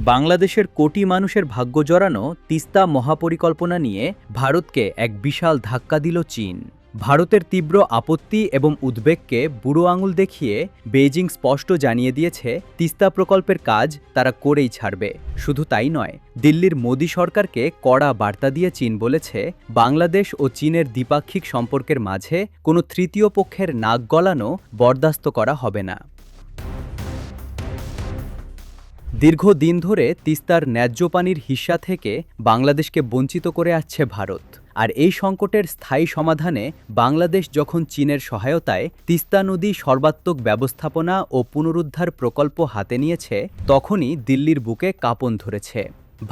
বাংলাদেশের কোটি মানুষের ভাগ্য জড়ানো তিস্তা মহাপরিকল্পনা নিয়ে ভারতকে এক বিশাল ধাক্কা দিল চীন। ভারতের তীব্র আপত্তি এবং উদ্বেগকে বুড়ো আঙুল দেখিয়ে বেইজিং স্পষ্ট জানিয়ে দিয়েছে তিস্তা প্রকল্পের কাজ তারা করেই ছাড়বে। শুধু তাই নয়, দিল্লির মোদি সরকারকে কড়া বার্তা দিয়ে চীন বলেছে বাংলাদেশ ও চীনের দ্বিপাক্ষিক সম্পর্কের মাঝে কোনো তৃতীয় পক্ষের নাক গলানো বরদাস্ত করা হবে না। দীর্ঘদিন ধরে তিস্তার ন্যায্য পানির হিস্সা থেকে বাংলাদেশকে বঞ্চিত করে আসছে ভারত। আর এই সংকটের স্থায়ী সমাধানে বাংলাদেশ যখন চীনের সহায়তায় তিস্তা নদী সর্বাত্মক ব্যবস্থাপনা ও পুনরুদ্ধার প্রকল্প হাতে নিয়েছে, তখনই দিল্লির বুকে কাঁপন ধরেছে।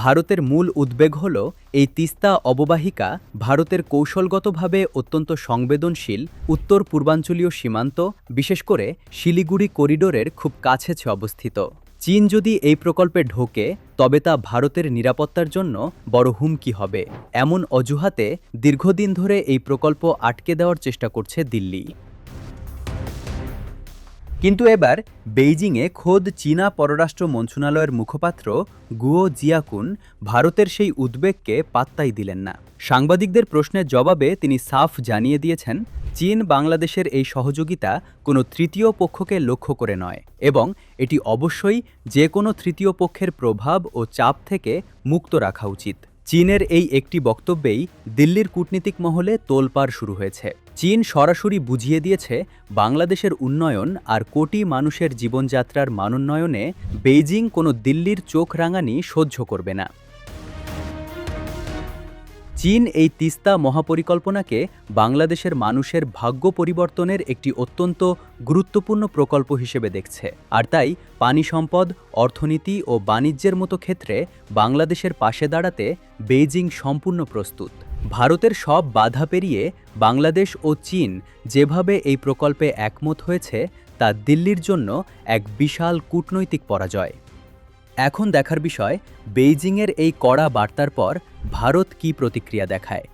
ভারতের মূল উদ্বেগ হল এই তিস্তা অববাহিকা ভারতের কৌশলগতভাবে অত্যন্ত সংবেদনশীল উত্তর পূর্বাঞ্চলীয় সীমান্ত, বিশেষ করে শিলিগুড়ি করিডোরের খুব কাছে অবস্থিত। চীন যদি এই প্রকল্পে ঢোকে তবে তা ভারতের নিরাপত্তার জন্য বড় হুমকি হবে। এমন অজুহাতে দীর্ঘদিন ধরে এই প্রকল্প আটকে দেওয়ার চেষ্টা করছে দিল্লি। কিন্তু এবার বেইজিংয়ে খোদ চীনা পররাষ্ট্র মন্ত্রণালয়ের মুখপাত্র গুয়ো জিয়াকুন ভারতের সেই উদ্বেগকে পাত্তাই দিলেন না। সাংবাদিকদের প্রশ্নের জবাবে তিনি সাফ জানিয়ে দিয়েছেন, চীন বাংলাদেশের এই সহযোগিতা কোনো তৃতীয় পক্ষকে লক্ষ্য করে নয় এবং এটি অবশ্যই যে কোনো তৃতীয় পক্ষের প্রভাব ও চাপ থেকে মুক্ত রাখা উচিত। চীনের এই একটি বক্তব্যেই দিল্লির কূটনীতিক মহলে তোলপাড় শুরু হয়েছে। চীন সরাসরি বুঝিয়ে দিয়েছে বাংলাদেশের উন্নয়ন আর কোটি মানুষের জীবনযাত্রার মানোন্নয়নে বেইজিং কোনো দিল্লির চোখ রাঙানি সহ্য করবে না। চীন এই তিস্তা মহাপরিকল্পনাকে বাংলাদেশের মানুষের ভাগ্য পরিবর্তনের একটি অত্যন্ত গুরুত্বপূর্ণ প্রকল্প হিসেবে দেখছে। আর তাই পানি সম্পদ, অর্থনীতি ও বাণিজ্যের মতো ক্ষেত্রে বাংলাদেশের পাশে দাঁড়াতে বেইজিং সম্পূর্ণ প্রস্তুত। ভারতের সব বাধা পেরিয়ে বাংলাদেশ ও চীন যেভাবে এই প্রকল্পে একমত হয়েছে তা দিল্লির জন্য এক বিশাল কূটনৈতিক পরাজয়। এখন দেখার বিষয় বেইজিংয়ের এই কড়া বার্তার পর ভারত কী প্রতিক্রিয়া দেখায়।